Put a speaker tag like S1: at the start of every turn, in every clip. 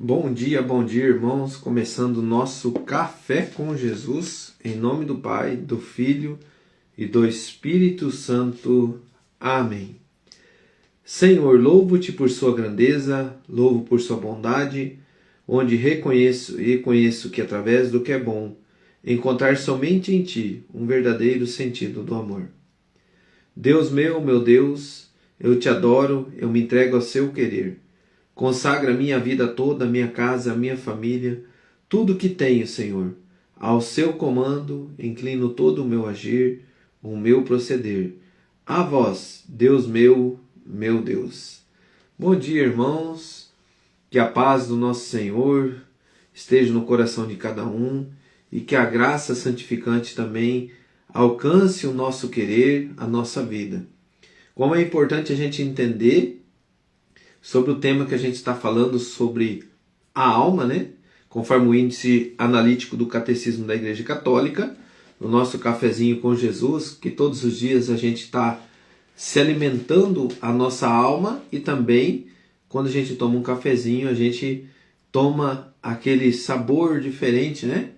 S1: Bom dia, irmãos. Começando o nosso Café com Jesus, em nome do Pai, do Filho e do Espírito Santo. Amém. Senhor, louvo-te por sua grandeza, louvo por sua bondade, onde reconheço que através do que é bom, encontrar somente em ti um verdadeiro sentido do amor. Deus meu Deus, eu te adoro, eu me entrego ao seu querer. Consagra a minha vida toda, a minha casa, a minha família, tudo que tenho, Senhor. Ao seu comando, inclino todo o meu agir, o meu proceder. A vós, Deus meu Deus. Bom dia, irmãos. Que a paz do nosso Senhor esteja no coração de cada um e que a graça santificante também alcance o nosso querer, a nossa vida. Como é importante a gente entender sobre o tema que a gente está falando sobre a alma, né? Conforme o índice analítico do Catecismo da Igreja Católica, no nosso cafezinho com Jesus, que todos os dias a gente está se alimentando a nossa alma e também, quando a gente toma um cafezinho, a gente toma aquele sabor diferente, né?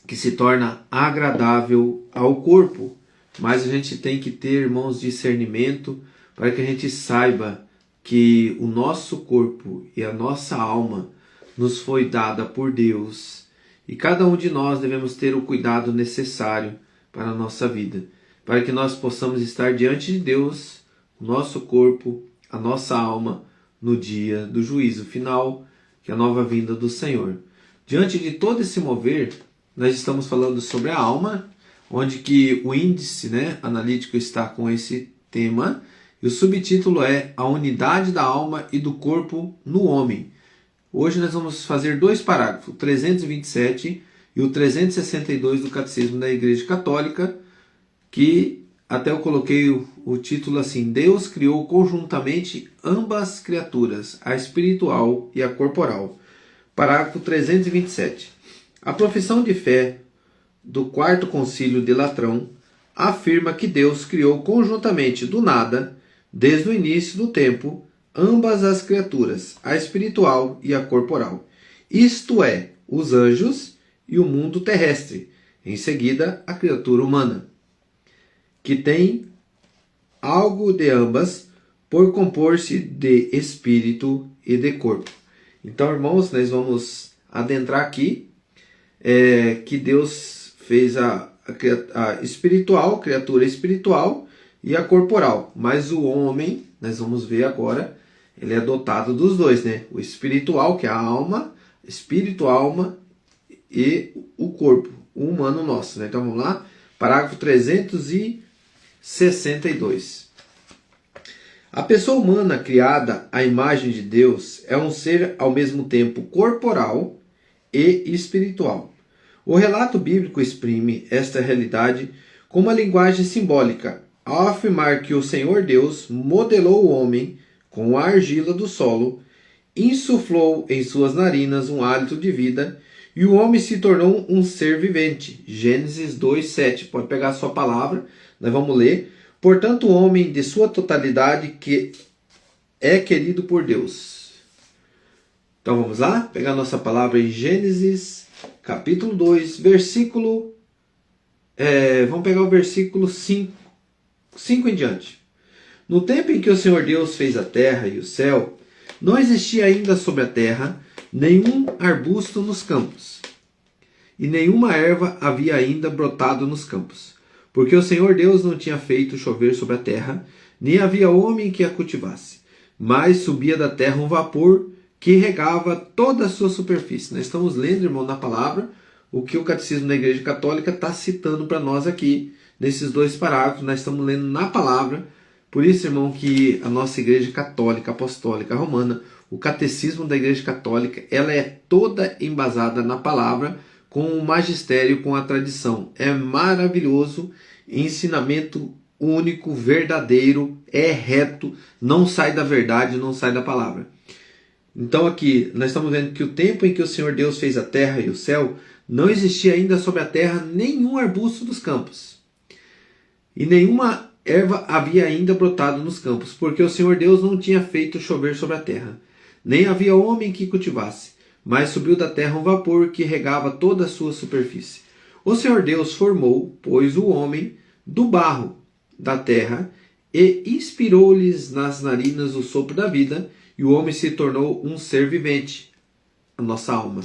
S1: Que se torna agradável ao corpo. Mas a gente tem que ter, irmãos, discernimento para que a gente saiba que o nosso corpo e a nossa alma nos foi dada por Deus e cada um de nós devemos ter o cuidado necessário para a nossa vida, para que nós possamos estar diante de Deus, o nosso corpo, a nossa alma, no dia do juízo final, que é a nova vinda do Senhor. Diante de todo esse mover, nós estamos falando sobre a alma, onde que o índice, analítico está com esse tema. E o subtítulo é A Unidade da Alma e do Corpo no Homem. Hoje nós vamos fazer dois parágrafos, o 327 e o 362 do Catecismo da Igreja Católica, que até eu coloquei o título assim: Deus criou conjuntamente ambas criaturas, a espiritual e a corporal. Parágrafo 327. A profissão de fé do Quarto Concílio de Latrão afirma que Deus criou conjuntamente do nada, desde o início do tempo, ambas as criaturas, a espiritual e a corporal, isto é, os anjos e o mundo terrestre, em seguida a criatura humana, que tem algo de ambas por compor-se de espírito e de corpo. Então, irmãos, nós vamos adentrar aqui que Deus fez a espiritual, criatura espiritual, e a corporal. Mas o homem, nós vamos ver agora, ele é dotado dos dois, né? O espiritual, que é a alma, espírito, alma, e o corpo, o humano nosso, né? Então vamos lá, parágrafo 362. A pessoa humana criada à imagem de Deus é um ser ao mesmo tempo corporal e espiritual. O relato bíblico exprime esta realidade com uma linguagem simbólica, ao afirmar que o Senhor Deus modelou o homem com a argila do solo, insuflou em suas narinas um hálito de vida e o homem se tornou um ser vivente. Gênesis 2:7. Pode pegar a sua palavra, nós vamos ler. Portanto, o homem de sua totalidade que é querido por Deus. Então vamos lá, pegar a nossa palavra em Gênesis capítulo 2, versículo... vamos pegar o versículo 5 em diante. No tempo em que o Senhor Deus fez a terra e o céu, não existia ainda sobre a terra nenhum arbusto nos campos, e nenhuma erva havia ainda brotado nos campos, porque o Senhor Deus não tinha feito chover sobre a terra, nem havia homem que a cultivasse, mas subia da terra um vapor que regava toda a sua superfície. Nós estamos lendo, irmão, na palavra, o que o Catecismo da Igreja Católica está citando para nós aqui, nesses dois parágrafos. Nós estamos lendo na palavra. Por isso, irmão, que a nossa Igreja Católica, Apostólica, Romana, o Catecismo da Igreja Católica, ela é toda embasada na palavra, com o magistério, com a tradição. É maravilhoso, ensinamento único, verdadeiro, é reto, não sai da verdade, não sai da palavra. Então aqui, nós estamos vendo que o tempo em que o Senhor Deus fez a terra e o céu, não existia ainda sobre a terra nenhum arbusto dos campos, e nenhuma erva havia ainda brotado nos campos, porque o Senhor Deus não tinha feito chover sobre a terra, nem havia homem que cultivasse, mas subiu da terra um vapor que regava toda a sua superfície. O Senhor Deus formou, pois, o homem do barro da terra e inspirou-lhes nas narinas o sopro da vida, e o homem se tornou um ser vivente, a nossa alma.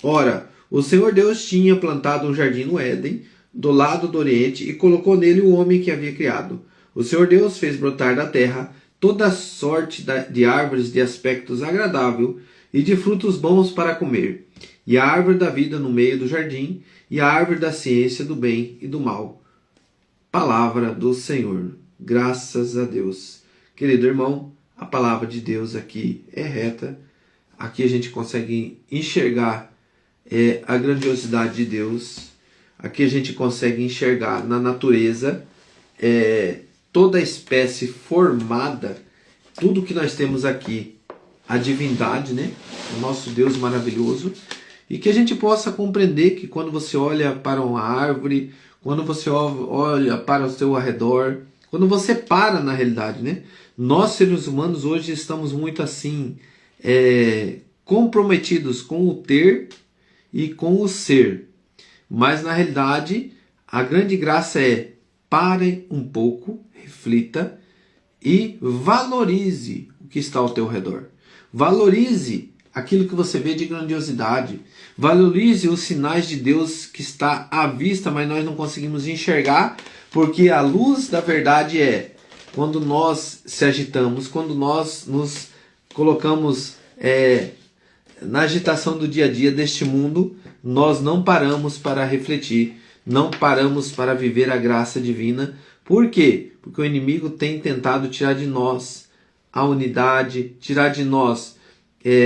S1: Ora, o Senhor Deus tinha plantado um jardim no Éden, do lado do Oriente, e colocou nele o homem que havia criado. O Senhor Deus fez brotar da terra toda sorte de árvores de aspectos agradável e de frutos bons para comer, e a árvore da vida no meio do jardim, e a árvore da ciência do bem e do mal. Palavra do Senhor. Graças a Deus. Querido irmão, a palavra de Deus aqui é reta. Aqui a gente consegue enxergar a grandiosidade de Deus. Aqui a gente consegue enxergar na natureza toda a espécie formada, tudo que nós temos aqui, a divindade, né? O nosso Deus maravilhoso. E que a gente possa compreender que quando você olha para uma árvore, quando você olha para o seu arredor, quando você para na realidade, né? Nós seres humanos hoje estamos muito assim, comprometidos com o ter e com o ser. Mas na realidade, a grande graça é: pare um pouco, reflita e valorize o que está ao teu redor. Valorize aquilo que você vê de grandiosidade. Valorize os sinais de Deus que está à vista, mas nós não conseguimos enxergar, porque a luz da verdade é quando nós se agitamos, quando nós nos colocamos na agitação do dia a dia deste mundo, nós não paramos para refletir, não paramos para viver a graça divina. Por quê? Porque o inimigo tem tentado tirar de nós a unidade, tirar de nós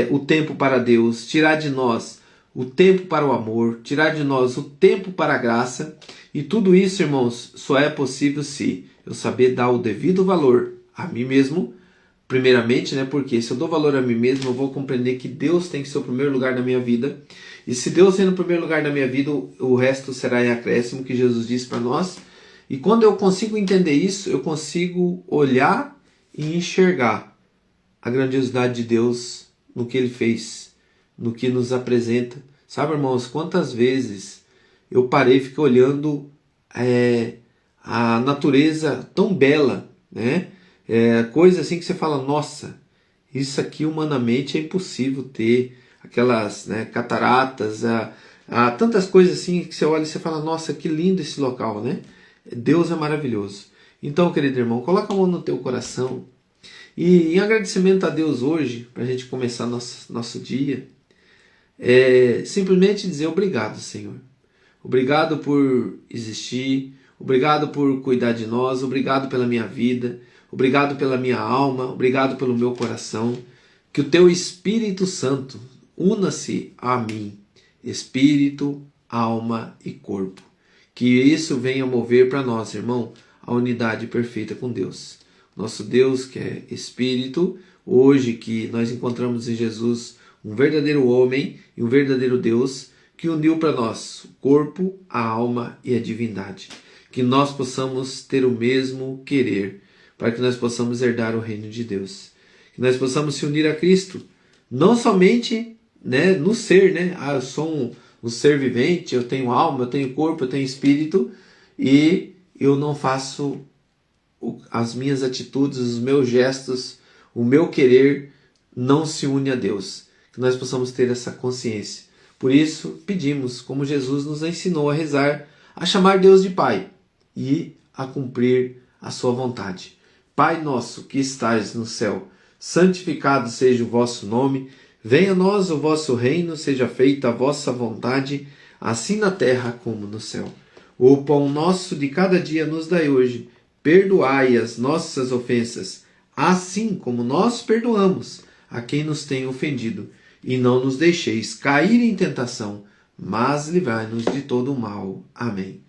S1: o tempo para Deus, tirar de nós o tempo para o amor, tirar de nós o tempo para a graça. E tudo isso, irmãos, só é possível se eu saber dar o devido valor a mim mesmo, primeiramente, né? Porque se eu dou valor a mim mesmo, eu vou compreender que Deus tem que ser o primeiro lugar na minha vida. E se Deus é no primeiro lugar da minha vida, o resto será em acréscimo, que Jesus disse para nós. E quando eu consigo entender isso, eu consigo olhar e enxergar a grandiosidade de Deus no que Ele fez, no que nos apresenta. Sabe, irmãos, quantas vezes eu parei e fiquei olhando a natureza tão bela, né? Coisa assim que você fala: nossa, isso aqui humanamente é impossível ter. Aquelas cataratas, tantas coisas assim que você olha e você fala: nossa, que lindo esse local, né? Deus é maravilhoso. Então, querido irmão, coloca a mão no teu coração e, em agradecimento a Deus hoje, para a gente começar nosso dia, simplesmente dizer: obrigado, Senhor. Obrigado por existir, obrigado por cuidar de nós, obrigado pela minha vida, obrigado pela minha alma, obrigado pelo meu coração. Que o teu Espírito Santo una-se a mim, espírito, alma e corpo. Que isso venha mover para nós, irmão, a unidade perfeita com Deus. Nosso Deus, que é Espírito, hoje que nós encontramos em Jesus um verdadeiro homem e um verdadeiro Deus, que uniu para nós o corpo, a alma e a divindade. Que nós possamos ter o mesmo querer, para que nós possamos herdar o reino de Deus. Que nós possamos se unir a Cristo, não somente no ser, eu sou um ser vivente, eu tenho alma, eu tenho corpo, eu tenho espírito, e eu não faço as minhas atitudes, os meus gestos, o meu querer não se une a Deus. Que nós possamos ter essa consciência. Por isso, pedimos, como Jesus nos ensinou a rezar, a chamar Deus de Pai e a cumprir a sua vontade. Pai nosso que estais no céu, santificado seja o vosso nome. Venha a nós o vosso reino, seja feita a vossa vontade, assim na terra como no céu. O pão nosso de cada dia nos dai hoje. Perdoai as nossas ofensas, assim como nós perdoamos a quem nos tem ofendido. E não nos deixeis cair em tentação, mas livrai-nos de todo o mal. Amém.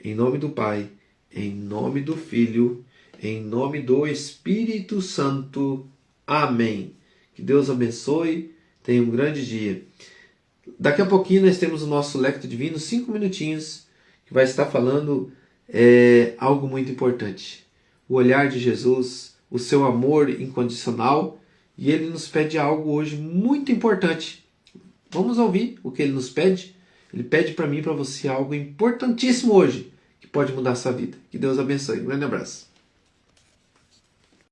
S1: Em nome do Pai, em nome do Filho, em nome do Espírito Santo. Amém. Que Deus abençoe, tenha um grande dia. Daqui a pouquinho nós temos o nosso Lectio Divino, 5 minutinhos, que vai estar falando algo muito importante. o olhar de Jesus, o seu amor incondicional, e ele nos pede algo hoje muito importante. Vamos ouvir o que ele nos pede? Ele pede para mim e para você algo importantíssimo hoje, que pode mudar a sua vida. Que Deus abençoe. Um grande abraço.